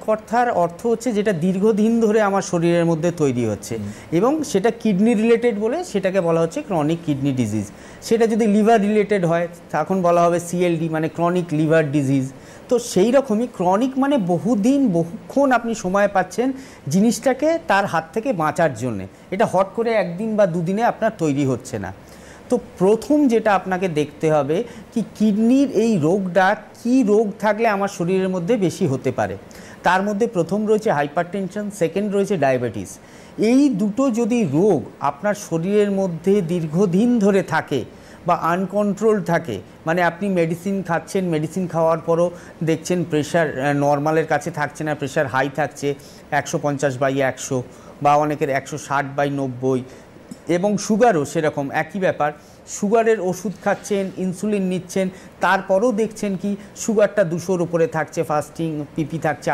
কথার অর্থ হচ্ছে যেটা দীর্ঘদিন ধরে আমার শরীরের মধ্যে তৈরি হচ্ছে এবং সেটা কিডনি রিলেটেড বলে সেটাকে বলা হচ্ছে ক্রনিক কিডনি ডিজিজ। সেটা যদি লিভার রিলেটেড হয় তখন বলা হবে সিএলডি, মানে ক্রনিক লিভার ডিজিজ। তো সেই রকমই ক্রনিক মানে বহুদিন বহুক্ষণ আপনি সময় পাচ্ছেন জিনিসটাকে তার হাত থেকে বাঁচার জন্যে। এটা হট করে একদিন বা দুদিনে আপনার তৈরি হচ্ছে না। তো প্রথম যেটা আপনাকে দেখতে হবে কি কিডনির এই রোগটা কি রোগ থাকলে আমার শরীরের মধ্যে বেশি হতে পারে। তার মধ্যে প্রথম রয়েছে হাইপারটেনশন, সেকেন্ড রয়েছে ডায়াবেটিস। এই দুটো যদি রোগ আপনার শরীরের মধ্যে দীর্ঘদিন ধরে থাকে বা আনকন্ট্রোল থাকে, মানে আপনি মেডিসিন খাচ্ছেন, মেডিসিন খাওয়ার পরও দেখছেন প্রেশার নর্মালের কাছে থাকছে না, প্রেশার হাই থাকছে 150/100 বা অনেকের 160/90, এবং সুগারও সেরকম একই ব্যাপার। সুগারের ওষুধ খাচ্ছেন, ইনসুলিন নিচ্ছেন, তারপরও দেখছেন কি সুগারটা 200-র উপরে থাকছে, ফাস্টিং পিপি থাকছে